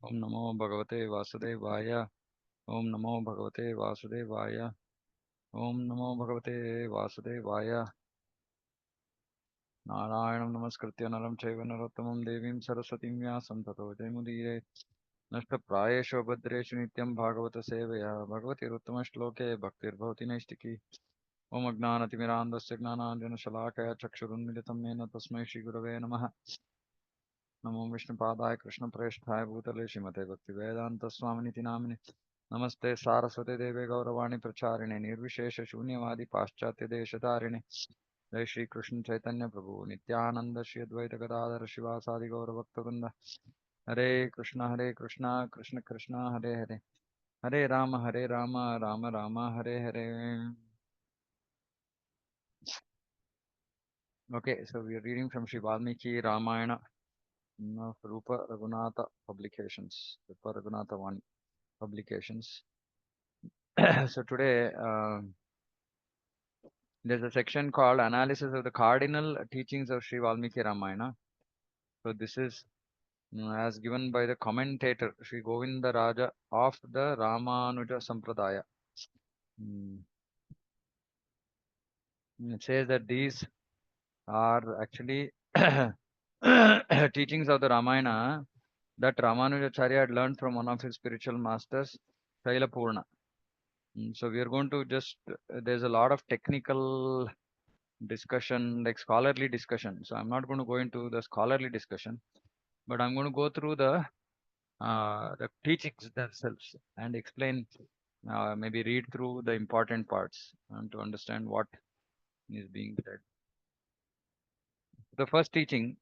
Om Namo Bhagavate Vasudevaya. Om Namo Bhagavate Vasudevaya. Om Namo Bhagavate Vasudevaya. Narayanam Namaskritya Naram Chaiva Narottamam Devim Saraswatim Vyasam Tato Jaimudire. Nashtaprayeshu Bhadreshu Nityam Bhagavata Sevaya. Bhagavati Ruttama Shloke Bhaktir Bhavati Naistiki. Om Agnanatimirandasya Gnananjana Shalakaya Chakshurunmilitam Mena Tasmai Shri Gurave Namaha. Namo Vishnupadaya Krishna Preshthaya Bhutale Shrimate Bhaktivedanta Swaminiti Namine. Namaste Saraswate Deve Gauravani Pracharine Nirvishesha Shunyavadi Paschatya Deshatarine. Jai Shri Krishna Chaitanya Prabhu Nityananda Shri Advaita Gadadhara Shivasadi Gauravakta Hare Krishna Krishna Krishna Hare Hare Hare Rama Rama Rama Hare Hare. Okay, so we are reading from Sri Valmiki Ramayana of Rupa Raghunatha Publications, Rupa Raghunatha One Publications. So today there's a section called Analysis of the Cardinal Teachings of Sri Valmiki Ramayana. So this is as given by the commentator Sri Govinda Raja of the Ramanuja Sampradaya. It says that these are actually teachings of the Ramayana that Ramanujacharya had learned from one of his spiritual masters, Shailapurna. So we are going to just, there's a lot of technical discussion, like scholarly discussion. So I'm not going to go into the scholarly discussion, but I'm going to go through the teachings themselves and explain, maybe read through the important parts and to understand what is being said. The first teaching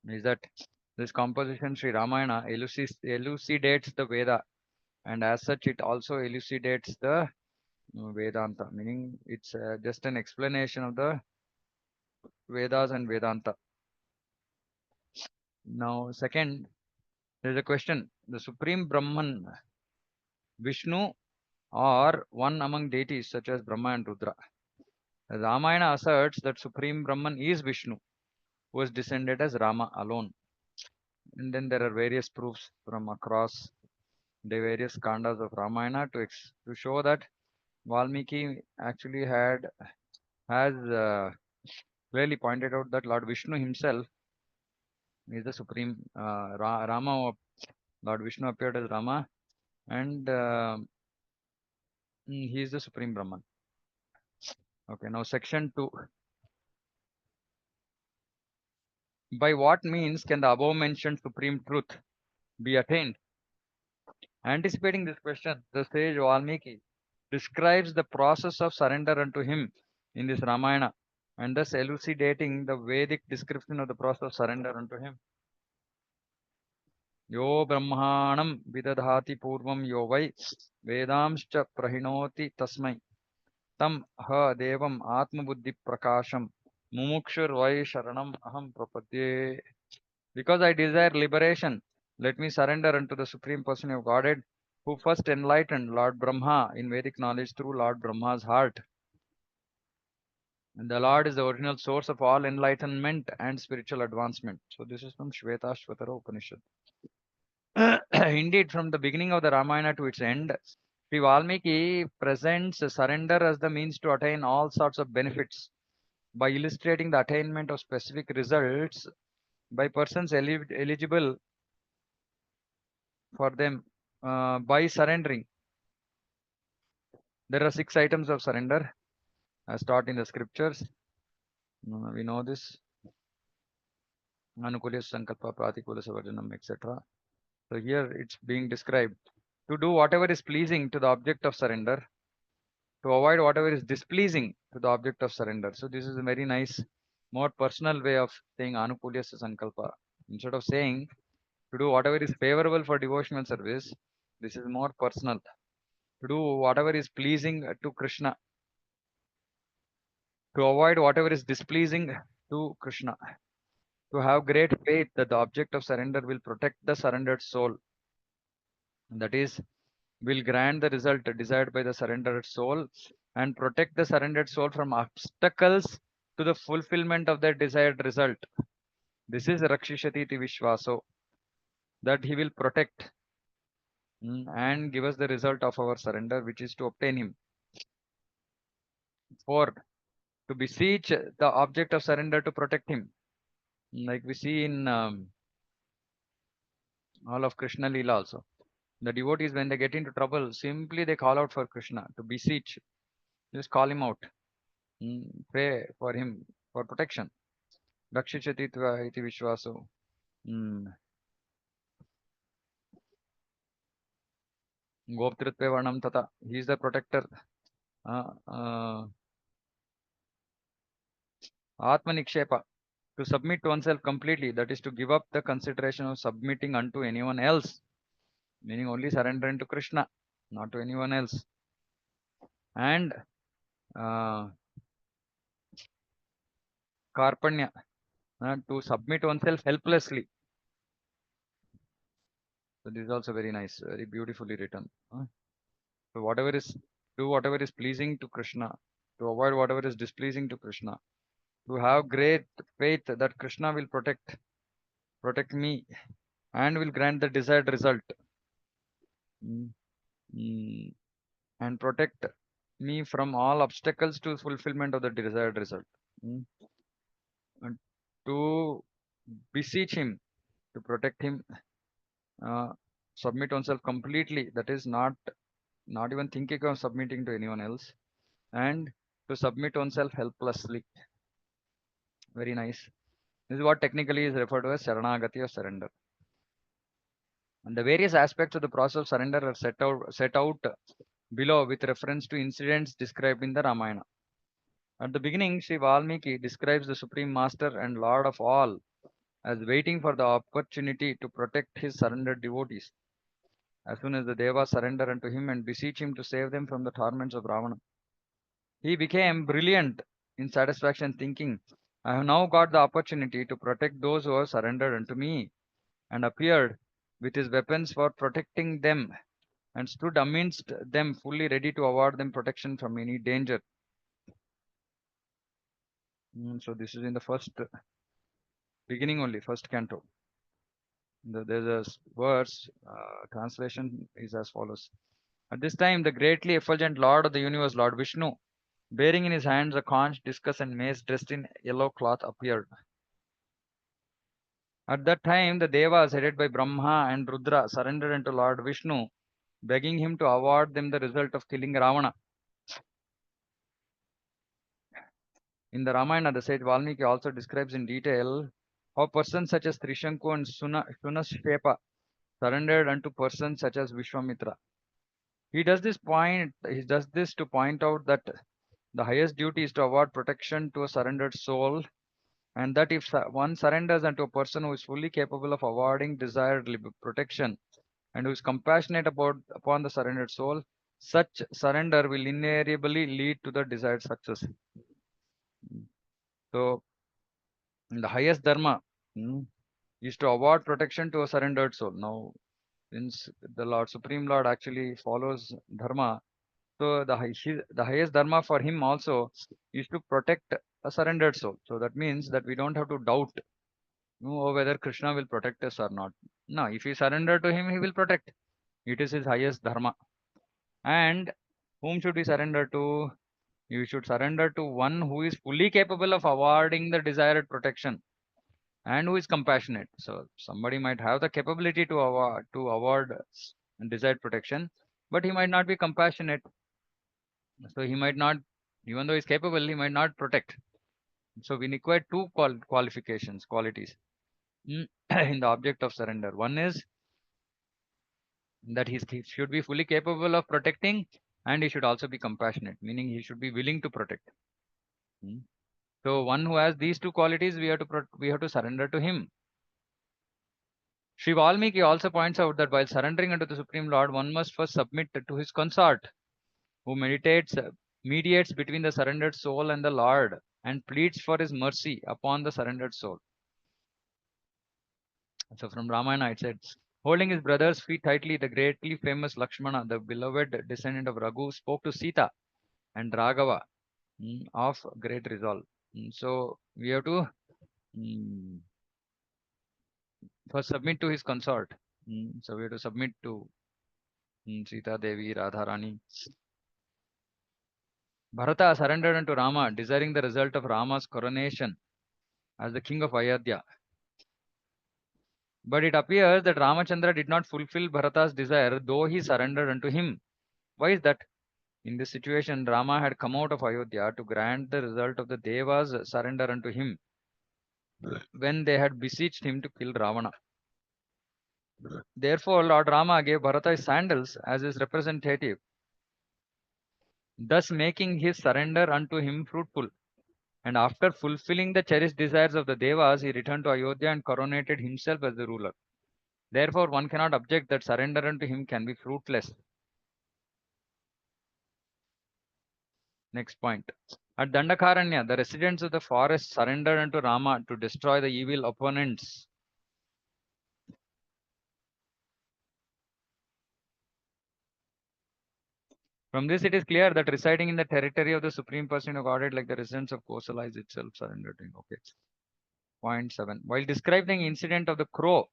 is that this composition Sri Ramayana elucidates the Veda, and as such it also elucidates the Vedanta, meaning it's just an explanation of the Vedas and Vedanta. Now, second, there is a question: the Supreme Brahman, Vishnu, or one among deities such as Brahma and Rudra. Ramayana asserts that Supreme Brahman is Vishnu, who was descended as Rama alone. And then there are various proofs from across the various kandas of Ramayana to show that Valmiki actually has clearly pointed out that Lord Vishnu himself is the supreme Rama. Lord Vishnu appeared as Rama, and he is the supreme Brahman. Okay, now section 2. By what means can the above mentioned supreme truth be attained? Anticipating this question, the sage Valmiki describes the process of surrender unto him in this Ramayana, and thus elucidating the Vedic description of the process of surrender unto him. Yo Brahmanam vidadhati purvam yo vai vedamscha prahinoti tasmai tam ha devam atmabuddhi prakasham mumukshur vai sharanam aham prapadye. Because I desire liberation, let me surrender unto the Supreme Person of Godhead, who first enlightened Lord Brahma in Vedic knowledge through Lord Brahma's heart. And the Lord is the original source of all enlightenment and spiritual advancement. So this is from Shvetashvatara Upanishad. Indeed, from the beginning of the Ramayana to its end, Sri Valmiki presents surrender as the means to attain all sorts of benefits by illustrating the attainment of specific results by persons eligible for them by surrendering. There are 6 items of surrender as taught in the scriptures. We know this. Anukulya Sankalpa Pratikula Savarjanam, etc. So here it's being described to do whatever is pleasing to the object of surrender, to avoid whatever is displeasing to the object of surrender. So this is a very nice, more personal way of saying Anukulya Sankalpa. Instead of saying to do whatever is favorable for devotional service, this is more personal. To do whatever is pleasing to Krishna, to avoid whatever is displeasing to Krishna, to have great faith that the object of surrender will protect the surrendered soul, that is, will grant the result desired by the surrendered soul and protect the surrendered soul from obstacles to the fulfillment of their desired result. This is Rakshishati Vishwaso. that he will protect and give us the result of our surrender, which is to obtain him. For to beseech the object of surrender to protect him. Like we see in all of Krishna Leela also. The devotees, when they get into trouble, simply they call out for Krishna to beseech. Just call him out. Pray for him for protection. Rakshishati tva iti vishvaso. Mm, Goptritve varnam tata. He is the protector. Atma nikshepa. To submit to oneself completely, that is to give up the consideration of submitting unto anyone else, meaning only surrendering to Krishna, not to anyone else. And uh, karpanya, to submit oneself helplessly. So this is also very nice, very beautifully written. So whatever is do whatever is pleasing to Krishna, to avoid whatever is displeasing to Krishna, to have great faith that Krishna will protect me and will grant the desired result. Mm, mm, and protect me from all obstacles to fulfillment of the desired result. Mm, and to beseech him, to protect him, uh, submit oneself completely. That is not even thinking of submitting to anyone else, and to submit oneself helplessly. Very nice. This is what technically is referred to as Saranagati or surrender. And the various aspects of the process of surrender are set out below with reference to incidents described in the Ramayana. At the beginning, Sri Valmiki describes the Supreme Master and Lord of all as waiting for the opportunity to protect his surrendered devotees. As soon as the Devas surrender unto him and beseech him to save them from the torments of Ravana, he became brilliant in satisfaction, thinking, I have now got the opportunity to protect those who have surrendered unto me, and appeared with his weapons for protecting them, and stood amidst them fully ready to award them protection from any danger. So this is in the first beginning only, first canto. There's a verse, translation is as follows. At this time, the greatly effulgent Lord of the universe, Lord Vishnu, bearing in his hands a conch, discus, and mace dressed in yellow cloth, appeared. At that time, the Devas, headed by Brahma and Rudra, surrendered unto Lord Vishnu, begging him to award them the result of killing Ravana. In the Ramayana, the sage Valmiki also describes in detail how persons such as Trishanku and Sunashepa surrendered unto persons such as Vishwamitra. He does this to point out that the highest duty is to award protection to a surrendered soul, and that if one surrenders unto a person who is fully capable of awarding desired protection and who is compassionate upon the surrendered soul, such surrender will invariably lead to the desired success. So, the highest dharma mm, is to award protection to a surrendered soul. Now, since the Lord Supreme Lord actually follows dharma, so the highest dharma for him also is to protect a surrendered soul. So that means that we don't have to doubt whether Krishna will protect us or not. No, if we surrender to him, he will protect. It is his highest dharma. And whom should we surrender to? You should surrender to one who is fully capable of awarding the desired protection and who is compassionate. So somebody might have the capability to award desired protection, but he might not be compassionate. So he might not, even though he's capable, he might not protect. So we require two qualities in the object of surrender. One is that he should be fully capable of protecting, and he should also be compassionate, meaning he should be willing to protect. Mm. So one who has these two qualities, we have to surrender to him. Sri Valmiki also points out that while surrendering unto the Supreme Lord, one must first submit to his consort, who mediates between the surrendered soul and the Lord, and pleads for his mercy upon the surrendered soul. So from Ramayana it said, holding his brother's feet tightly, the greatly famous Lakshmana, the beloved descendant of Raghu, spoke to Sita and Raghava of great resolve. So we have to first submit to his consort. So we have to submit to Sita Devi, Radharani. Bharata surrendered unto Rama, desiring the result of Rama's coronation as the king of Ayodhya. But it appears that Ramachandra did not fulfill Bharata's desire, though he surrendered unto him. Why is that? In this situation, Rama had come out of Ayodhya to grant the result of the Devas' surrender unto him when they had beseeched him to kill Ravana. Therefore, Lord Rama gave Bharata his sandals as his representative, thus making his surrender unto him fruitful. And after fulfilling the cherished desires of the Devas, he returned to Ayodhya and coronated himself as the ruler. Therefore, one cannot object that surrender unto him can be fruitless. Next point. At Dandakaranya, the residents of the forest surrendered unto Rama to destroy the evil opponents. From this, it is clear that residing in the territory of the Supreme Person of Godhead, like the residents of Kosala, is itself surrendered to him. Okay. Point 7. While describing the incident of the crow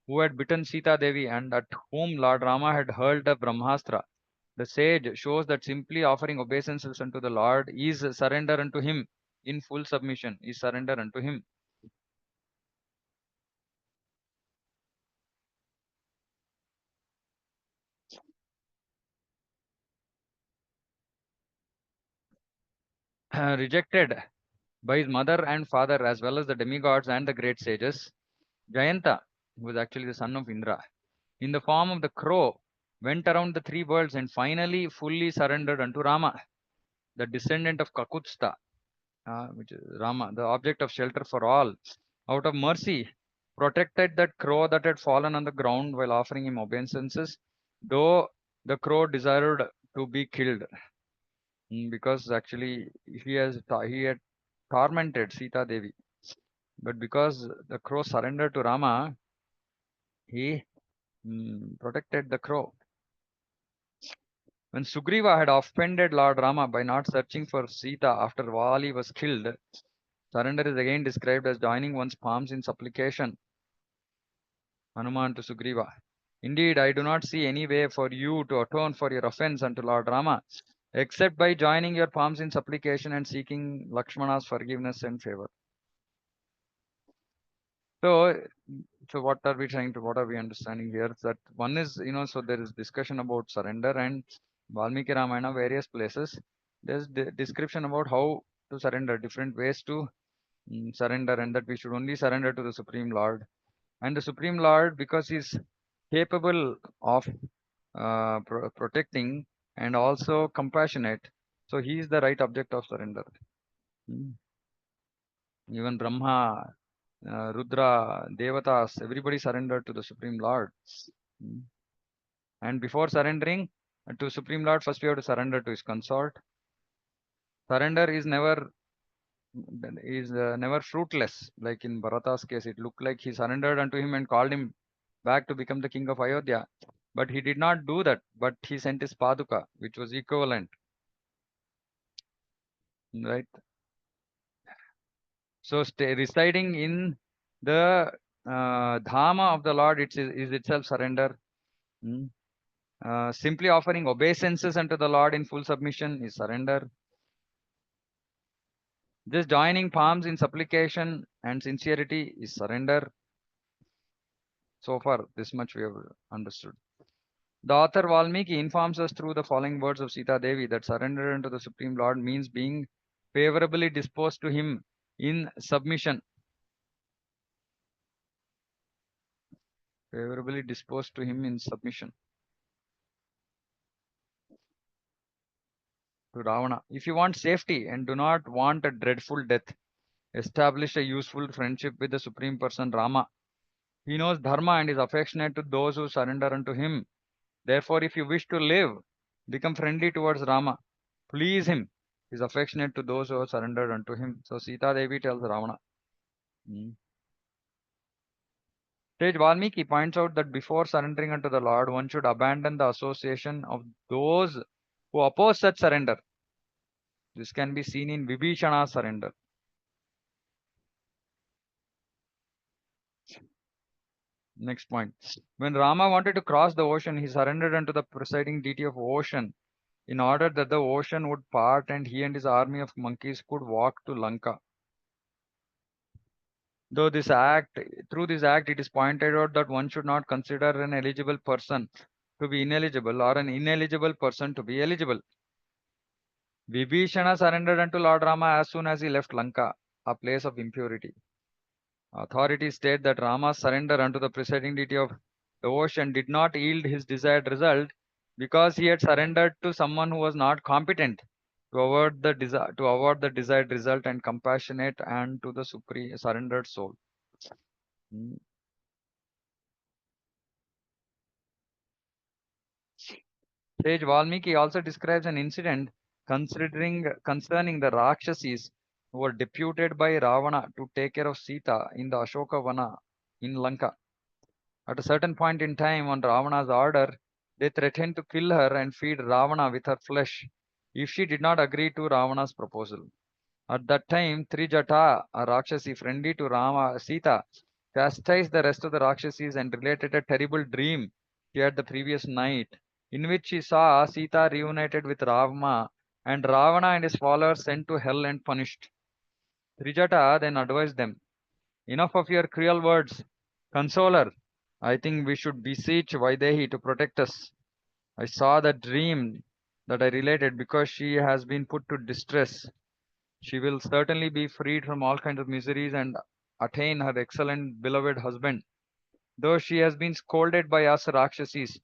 who had bitten Sita Devi and at whom Lord Rama had hurled a Brahmastra, the sage shows that simply offering obeisances unto the Lord is surrender unto him. In full submission is surrender unto him. Rejected by his mother and father as well as the demigods and the great sages, Jayanta, who was actually the son of Indra, in the form of the crow, went around the three worlds and finally fully surrendered unto Rama, the descendant of Kakutstha, which is Rama, the object of shelter for all. Out of mercy, protected that crow that had fallen on the ground while offering him obeisances, though the crow desired to be killed, because actually he had tormented Sita Devi. But because the crow surrendered to Rama, he protected the crow. When Sugriva had offended Lord Rama by not searching for Sita after Vali was killed, surrender is again described as joining one's palms in supplication. Hanuman to Sugriva. Indeed, I do not see any way for you to atone for your offense unto Lord Rama, except by joining your palms in supplication and seeking Lakshmana's forgiveness and favor. So, what are we trying to, what are we understanding here? That one is, so there is discussion about surrender and Valmiki Ramayana, various places. There's description about how to surrender, different ways to surrender, and that we should only surrender to the Supreme Lord. And the Supreme Lord, because he's capable of protecting and also compassionate, so he is the right object of surrender. Mm. Even Brahma, Rudra, Devatas, everybody surrendered to the Supreme Lord. Mm. And before surrendering to Supreme Lord, first we have to surrender to his consort. Surrender is never fruitless. Like in Bharata's case, it looked like he surrendered unto him and called him back to become the king of Ayodhya. But he did not do that. But he sent his Paduka, which was equivalent, right? So residing in the Dhama of the Lord is itself surrender. Mm. Simply offering obeisances unto the Lord in full submission is surrender. Just joining palms in supplication and sincerity is surrender. So far, this much we have understood. The author Valmiki informs us through the following words of Sita Devi that surrender unto the Supreme Lord means being favorably disposed to him in submission. Favorably disposed to him in submission to Ravana. If you want safety and do not want a dreadful death, establish a useful friendship with the Supreme Person Rama. He knows Dharma and is affectionate to those who surrender unto him. Therefore, if you wish to live, become friendly towards Rama. Please him. He is affectionate to those who are surrendered unto him. So Sita Devi tells Ravana. Hmm. Sage Valmiki points out that before surrendering unto the Lord, one should abandon the association of those who oppose such surrender. This can be seen in Vibhishana's surrender. Next point. When Rama wanted to cross the ocean, he surrendered unto the presiding deity of ocean in order that the ocean would part and he and his army of monkeys could walk to Lanka. Though this act, through this act, it is pointed out that one should not consider an eligible person to be ineligible or an ineligible person to be eligible. Vibhishana surrendered unto Lord Rama as soon as he left Lanka, a place of impurity. Authorities state that Rama's surrender unto the presiding deity of the ocean did not yield his desired result because he had surrendered to someone who was not competent to avoid the desired result and compassionate and to the supreme surrendered soul. Hmm. Sage Valmiki also describes an incident concerning the Rakshasis who were deputed by Ravana to take care of Sita in the Ashoka Vana in Lanka. At a certain point in time, on Ravana's order, they threatened to kill her and feed Ravana with her flesh if she did not agree to Ravana's proposal. At that time, Trijata, a Rakshasi friendly to Rama Sita, chastised the rest of the Rakshasis and related a terrible dream she had the previous night, in which she saw Sita reunited with Rama and Ravana and his followers sent to hell and punished. Trijata then advised them, enough of your cruel words. Console her. I think we should beseech Vaidehi to protect us. I saw the dream that I related because she has been put to distress. She will certainly be freed from all kinds of miseries and attain her excellent beloved husband. Though she has been scolded by us Rakshasis,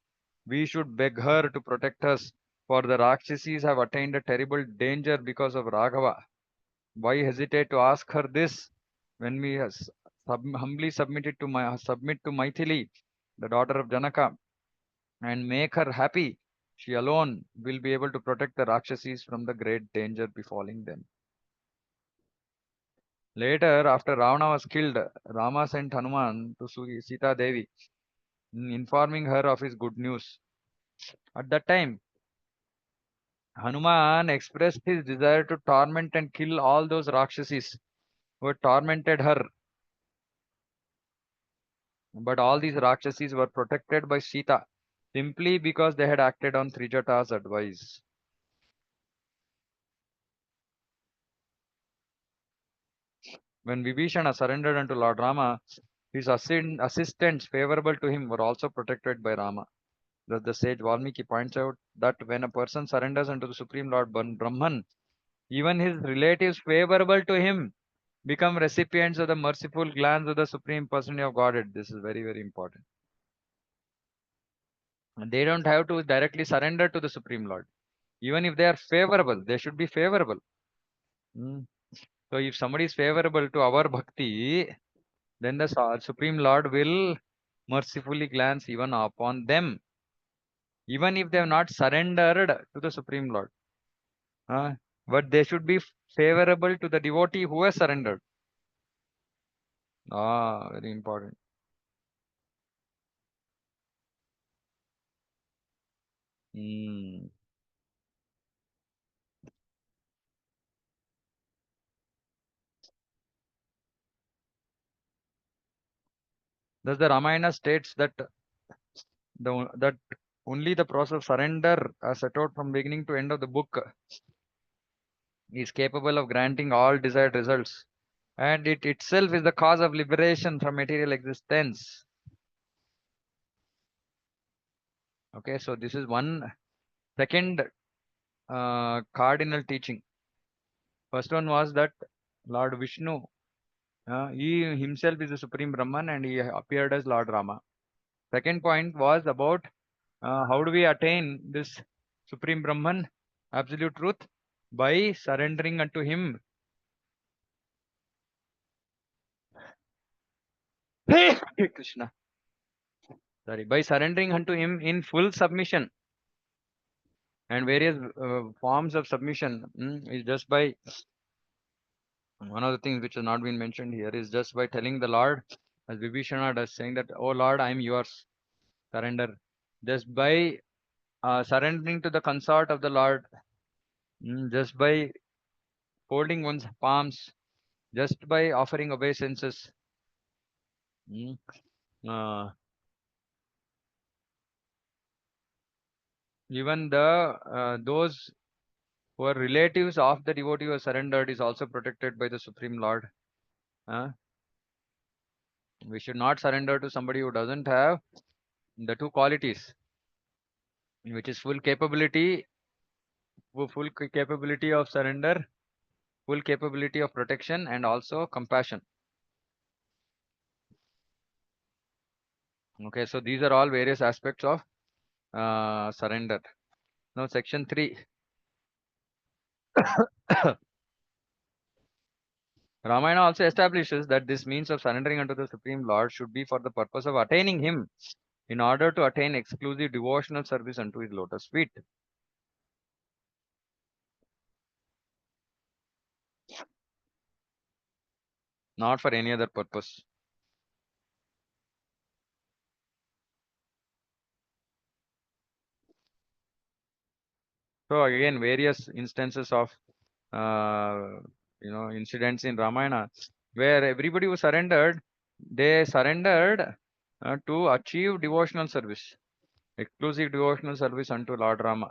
we should beg her to protect us, for the Rakshasis have attained a terrible danger because of Raghava. Why hesitate to ask her this when we humbly submit to Maithili, the daughter of Janaka, and make her happy? She alone will be able to protect the Rakshasis from the great danger befalling them. Later, after Ravana was killed, Rama sent Hanuman to Sita Devi, informing her of his good news. At that time, Hanuman expressed his desire to torment and kill all those Rakshasis who had tormented her. But all these Rakshasis were protected by Sita simply because they had acted on Trijata's advice. When Vibhishana surrendered unto Lord Rama, his assistants favorable to him were also protected by Rama. Thus the sage Valmiki points out that when a person surrenders unto the Supreme Lord Brahman, even his relatives favorable to him become recipients of the merciful glance of the Supreme Personality of Godhead. This is very, very important. And they don't have to directly surrender to the Supreme Lord. Even if they are favorable, they should be favorable. Hmm. So if somebody is favorable to our bhakti, then the Supreme Lord will mercifully glance even upon them, even if they have not surrendered to the Supreme Lord. Uh, but they should be favorable to the devotee who has surrendered. Ah, very important. Hmm. Thus, the Ramayana states that only the process of surrender, as set out from beginning to end of the book, is capable of granting all desired results, and it itself is the cause of liberation from material existence. Okay, so this is one second cardinal teaching. First one was that Lord Vishnu, he himself is the supreme Brahman and he appeared as Lord Rama. Second point was about how do we attain this supreme Brahman, absolute truth, by surrendering unto him. Krishna, sorry, by surrendering unto him in full submission, and various forms of submission is just by one of the things which has not been mentioned here is just by telling the Lord, as Vibhishana does, saying that, "Oh Lord, I am yours." Surrender. Just by surrendering to the consort of the Lord, just by folding one's palms, just by offering obeisances. Mm, Even those who are relatives of the devotee who are surrendered is also protected by the Supreme Lord. Uh, we should not surrender to somebody who doesn't have the two qualities, which is capability of surrender, full capability of protection, and also compassion. Okay, so these are all various aspects of surrender. Now, section 3. Ramayana also establishes that this means of surrendering unto the Supreme Lord should be for the purpose of attaining Him in order to attain exclusive devotional service unto His lotus feet. Not for any other purpose. So again, various instances of incidents in Ramayana where everybody who surrendered, they surrendered to achieve devotional service, exclusive devotional service unto Lord Rama.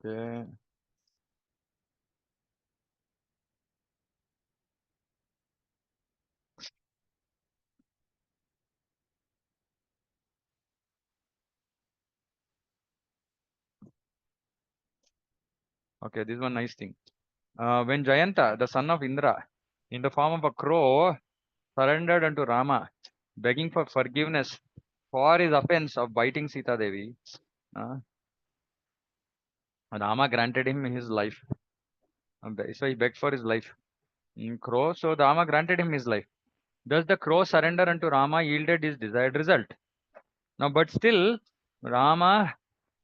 Okay. Okay, this is one nice thing. When Jayanta, the son of Indra, in the form of a crow, surrendered unto Rama, begging for forgiveness for his offense of biting Sita Devi, uh, Rama granted him his life. So he begged for his life. Crow, so Rama granted him his life. Thus the crow surrender unto Rama yielded his desired result. Now, but still, Rama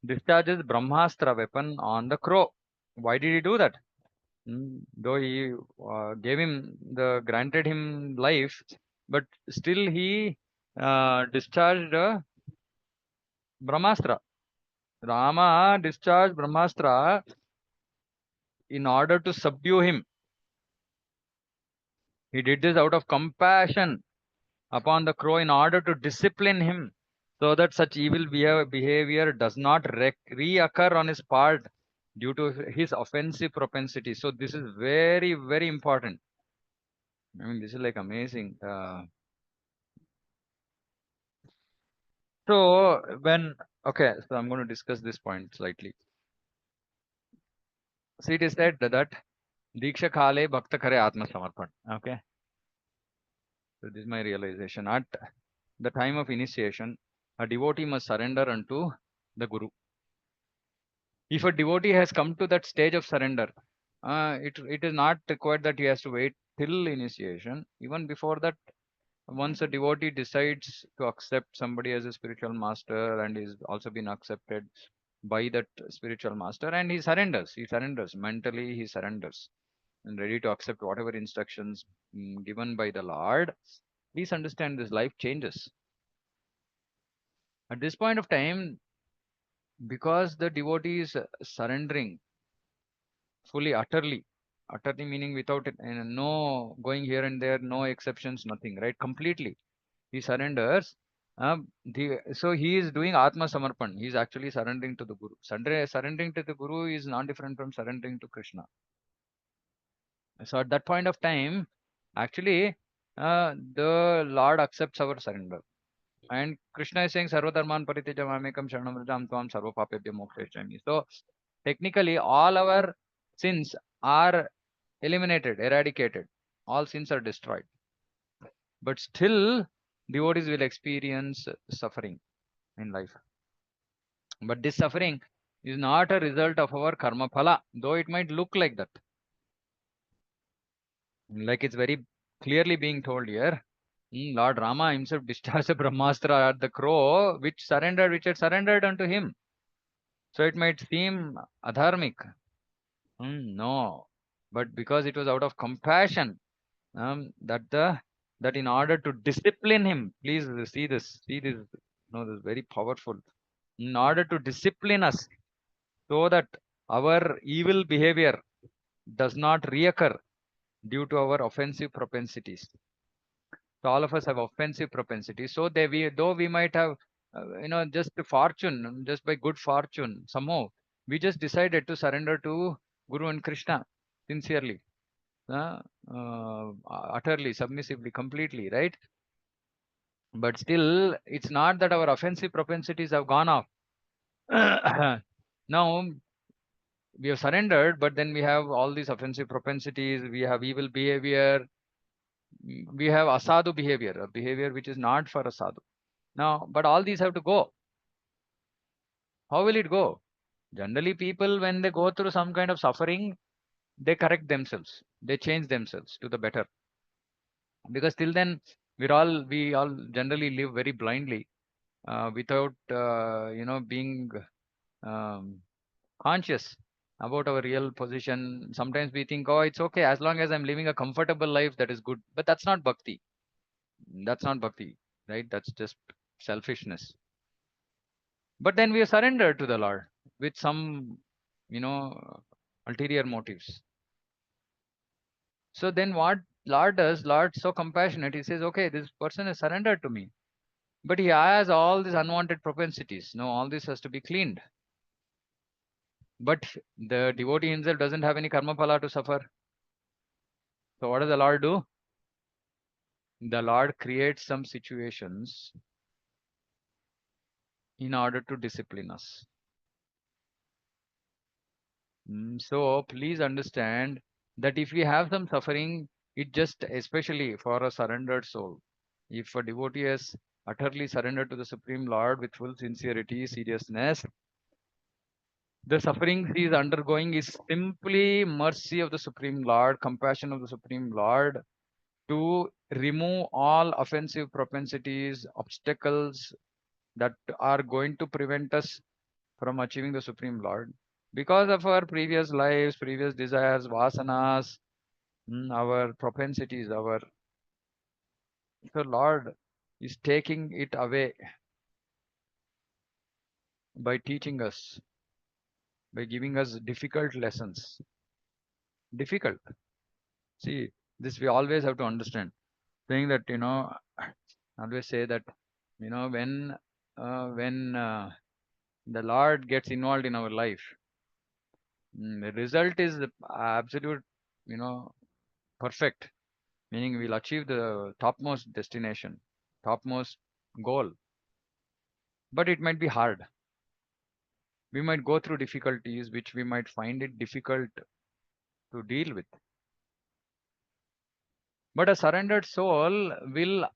discharges Brahmastra weapon on the crow. Why did he do that? Though he granted him life, but still he discharged Brahmastra. Rama discharged Brahmastra in order to subdue him. He did this out of compassion upon the crow in order to discipline him so that such evil behavior does not reoccur on his part due to his offensive propensity. So this is very, very important. I mean, this is like amazing. So okay, so I'm going to discuss this point slightly. See, it is said that Diksha Kale Bhakta Kare Atma Samarpan. Okay, so this is my realization. At the time of initiation, a devotee must surrender unto the Guru. If a devotee has come to that stage of surrender, it is not required that he has to wait till initiation. Even before that, once a devotee decides to accept somebody as a spiritual master and is also been accepted by that spiritual master, and he surrenders mentally, he surrenders and ready to accept whatever instructions given by the Lord. Please understand, this life changes at this point of time, because the devotee is surrendering fully, utterly meaning without it, and no going here and there, no exceptions, nothing, right? Completely, he surrenders. So he is doing Atma Samarpan. He is actually surrendering to the Guru. Surrendering to the Guru is not different from surrendering to Krishna. So at that point of time, actually, the Lord accepts our surrender. And Krishna is saying, Sarva Dharman Parityaja Mamekam Sharanam Vrajam Tvam Sarva Papebhyo Mokshayami. So technically, all our sins are eliminated, eradicated. All sins are destroyed. But still, devotees will experience suffering in life. But this suffering is not a result of our karma phala, though it might look like that. Like it's very clearly being told here. Lord Rama himself discharged a Brahmastra at the crow, which had surrendered unto him. So it might seem adharmic. No. But because it was out of compassion, that in order to discipline him, please see this, this is very powerful. In order to discipline us, so that our evil behavior does not reoccur due to our offensive propensities. So all of us have offensive propensities. So though we might have, just fortune, just by good fortune, somehow we just decided to surrender to Guru and Krishna sincerely, uh, utterly, submissively, completely, right? But still, it's not that our offensive propensities have gone off. Now we have surrendered, but then we have all these offensive propensities. We have evil behavior. We have asadu behavior, a behavior which is not for asadu. Now, but all these have to go. How will it go? Generally, people, when they go through some kind of suffering, they correct themselves. They change themselves to the better. Because till then, we all generally live very blindly, without, being um, conscious about our real position. Sometimes we think, oh, it's okay as long as I'm living a comfortable life, that is good. But that's not bhakti. That's not bhakti, right? That's just selfishness. But then we surrender to the Lord with some, ulterior motives. So then what Lord does, Lord so compassionate, he says, okay, this person has surrendered to me. But he has all these unwanted propensities. No, all this has to be cleaned. But the devotee himself doesn't have any karma phala to suffer. So what does the Lord do? The Lord creates some situations in order to discipline us. So please understand that if we have some suffering, it just especially for a surrendered soul. If a devotee has utterly surrendered to the Supreme Lord with full sincerity, seriousness, the suffering he is undergoing is simply mercy of the Supreme Lord, compassion of the Supreme Lord to remove all offensive propensities, obstacles that are going to prevent us from achieving the Supreme Lord. Because of our previous lives, previous desires, vasanas, our propensities, the Lord is taking it away by teaching us, by giving us difficult lessons. Difficult. See, this we always have to understand. Saying that, always say that, when the Lord gets involved in our life, the result is the absolute, perfect. Meaning we'll achieve the topmost destination, topmost goal. But it might be hard. We might go through difficulties which we might find it difficult to deal with. But a surrendered soul will,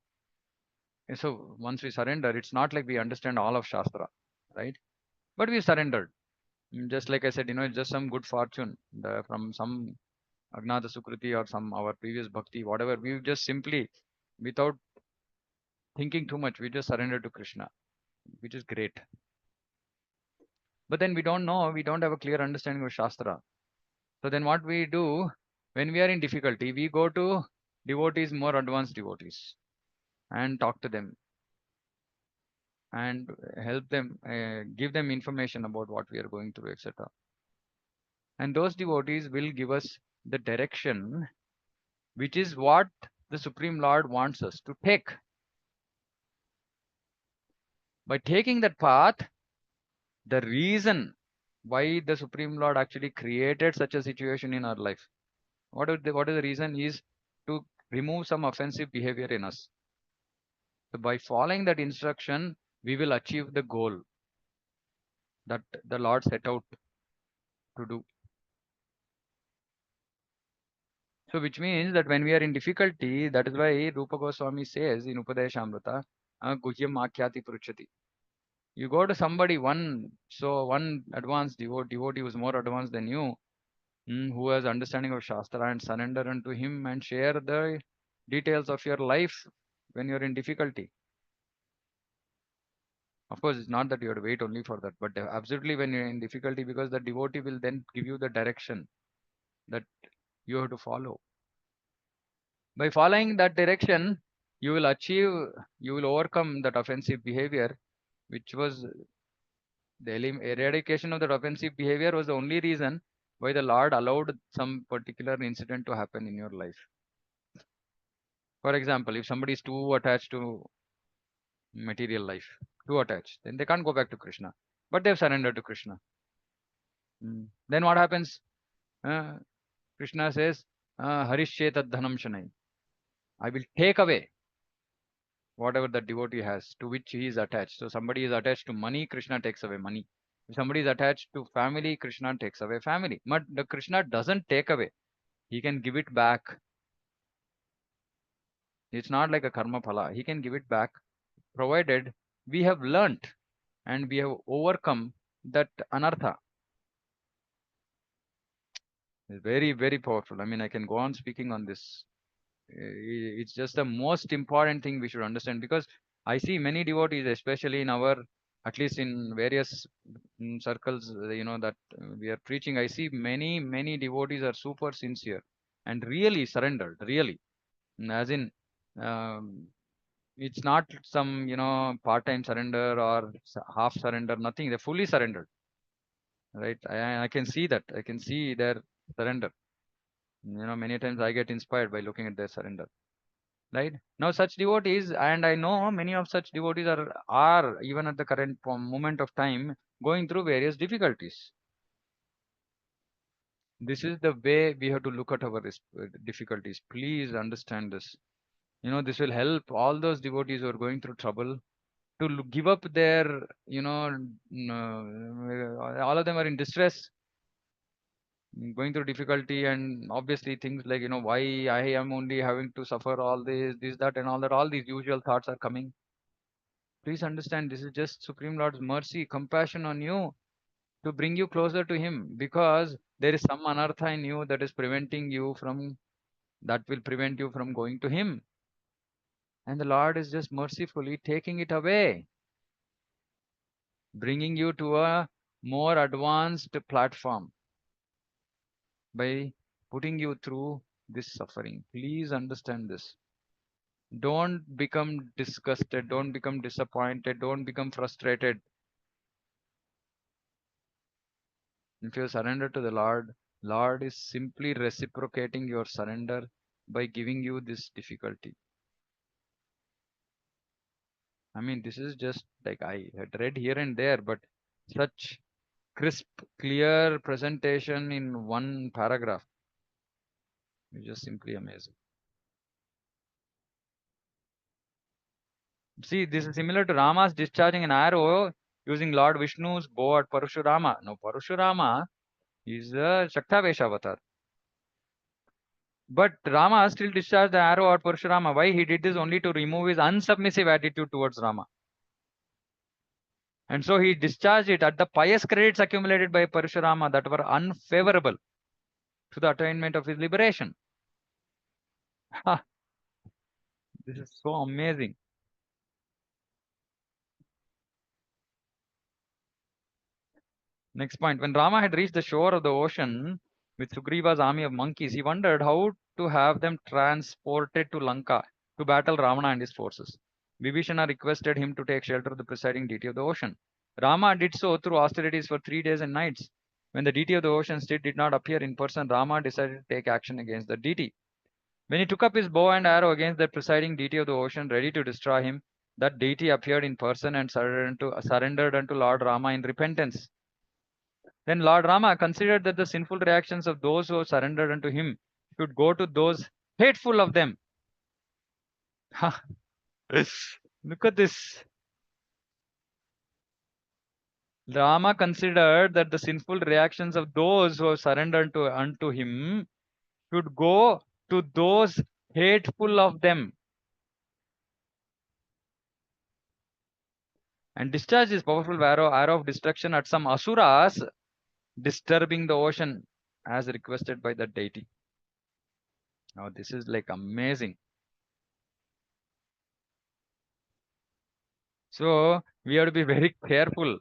so once we surrender, it's not like we understand all of Shastra, right? But we surrendered. Just like I said, it's just some good fortune from some Agnata Sukriti or some our previous bhakti, whatever. We just simply, without thinking too much, we just surrender to Krishna, which is great. But then we don't know, we don't have a clear understanding of Shastra. So then what we do when we are in difficulty, we go to devotees, more advanced devotees, and talk to them and help them, give them information about what we are going through, etc. And those devotees will give us the direction, which is what the Supreme Lord wants us to take. By taking that path, the reason why the Supreme Lord actually created such a situation in our life, what is the reason is to remove some offensive behavior in us. So by following that instruction, we will achieve the goal that the Lord set out to do. So which means that when we are in difficulty, that is why Rupa Goswami says in Upadeshamrita, Guhyam Akhyati Pruchati. You go to somebody, one advanced devotee who is more advanced than you, who has understanding of Shastra, and surrender unto him and share the details of your life when you're in difficulty. Of course, it's not that you have to wait only for that, but absolutely when you're in difficulty, because the devotee will then give you the direction that you have to follow. By following that direction, you will achieve, you will overcome that offensive behavior, which was The eradication of that offensive behavior was the only reason why the Lord allowed some particular incident to happen in your life. For example, if somebody is too attached to material life, too attached, then they can't go back to Krishna. But they've surrendered to Krishna. Then what happens? Uh, Krishna says, Harishye tad dhanam shanai. I will take away whatever the devotee has to which he is attached. So somebody is attached to money, Krishna takes away money. If somebody is attached to family, Krishna takes away family. But the Krishna doesn't take away. He can give it back. It's not like a karma phala. He can give it back, provided we have learnt and we have overcome that anartha. It's very, very powerful. I mean, I can go on speaking on this. It's just the most important thing we should understand, because I see many devotees, especially in our, at least in various circles, that we are preaching. I see many devotees are super sincere and really surrendered, really. As in, um, it's not some, part-time surrender or half surrender, nothing. They're fully surrendered, right? I can see that. I can see their surrender. Many times I get inspired by looking at their surrender. Right now, such devotees, and I know many of such devotees are even at the current moment of time going through various difficulties. This is the way we have to look at our difficulties. Please understand this. This will help all those devotees who are going through trouble to give up their, all of them are in distress, going through difficulty, and obviously things like, why I am only having to suffer all this, that, and all that. All these usual thoughts are coming. Please understand, this is just Supreme Lord's mercy, compassion on you to bring you closer to Him, because there is some anartha in you that is preventing you from, that will prevent you from going to Him. And the Lord is just mercifully taking it away, bringing you to a more advanced platform by putting you through this suffering. Please understand this. Don't become disgusted, don't become disappointed, don't become frustrated. If you surrender to the Lord, Lord is simply reciprocating your surrender by giving you this difficulty. I mean, this is just like I had read here and there, but such crisp, clear presentation in one paragraph is just simply amazing. See, this is similar to Rama's discharging an arrow using Lord Vishnu's bow at Parashurama. Now, Parashurama is a Shaktavesha avatar. But Rama still discharged the arrow at Parashurama. Why? He did this only to remove his unsubmissive attitude towards Rama. And so he discharged it at the pious credits accumulated by Parashurama that were unfavorable to the attainment of his liberation. This is so amazing. Next point. When Rama had reached the shore of the ocean with Sugriva's army of monkeys, he wondered how to have them transported to Lanka to battle Ravana and his forces. Vibhishana requested him to take shelter of the presiding deity of the ocean. Rama did so through austerities for 3 days and nights. When the deity of the ocean still did not appear in person, Rama decided to take action against the deity. When he took up his bow and arrow against the presiding deity of the ocean, ready to destroy him, that deity appeared in person and surrendered unto Lord Rama in repentance. Then Lord Rama considered that the sinful reactions of those who surrendered unto him should go to those hateful of them. Look at this. Rama considered that the sinful reactions of those who surrendered unto him should go to those hateful of them, and discharged his powerful arrow of destruction at some asuras disturbing the ocean as requested by the deity. Now, this is like amazing. So, we have to be very careful.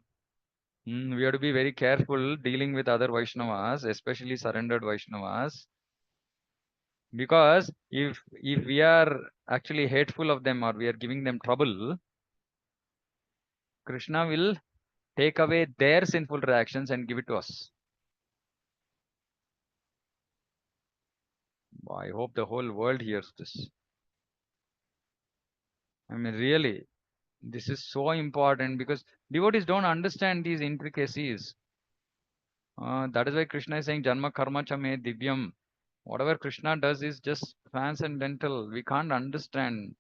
We have to be very careful dealing with other Vaishnavas, especially surrendered Vaishnavas, because if we are actually hateful of them or we are giving them trouble, Krishna will take away their sinful reactions and give it to us. I hope the whole world hears this. I mean, really, this is so important because devotees don't understand these intricacies. That is why Krishna is saying Janma Karma Cha Me Divyam. Whatever Krishna does is just transcendental. We can't understand.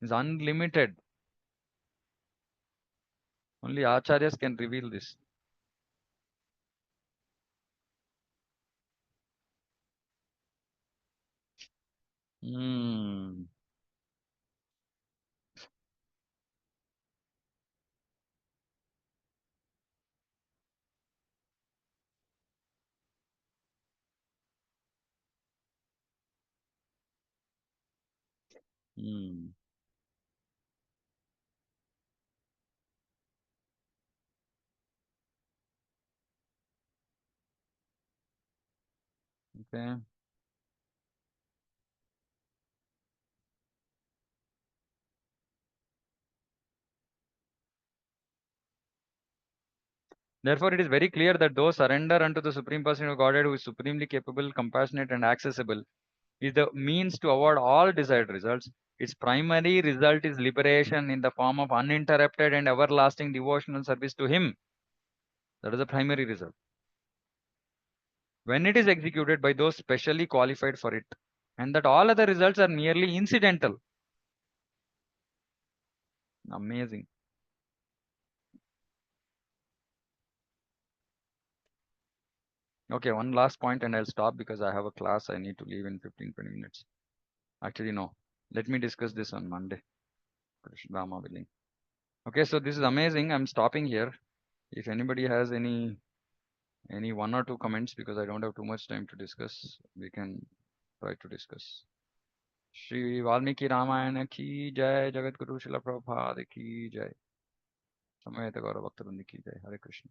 It's unlimited. Only acharyas can reveal this. Hmm. Hmm. Okay. Therefore, it is very clear that those surrender unto the Supreme Person of Godhead, who is supremely capable, compassionate, and accessible, is the means to avoid all desired results. Its primary result is liberation in the form of uninterrupted and everlasting devotional service to Him. That is the primary result. When it is executed by those specially qualified for it, and that all other results are merely incidental. Amazing. Okay, one last point and I'll stop because I have a class I need to leave in 15-20 minutes. Actually, no. Let me discuss this on Monday. Krishna Rama willing. Okay, so this is amazing. I'm stopping here. If anybody has any one or two comments, because I don't have too much time to discuss, we can try to discuss. Shri Valmiki Ramayana ki jai, Jagat Guru Srila Prabhupada ki jai, Samayata Gaura Bhakta Vrinda ki jai. Hare Krishna.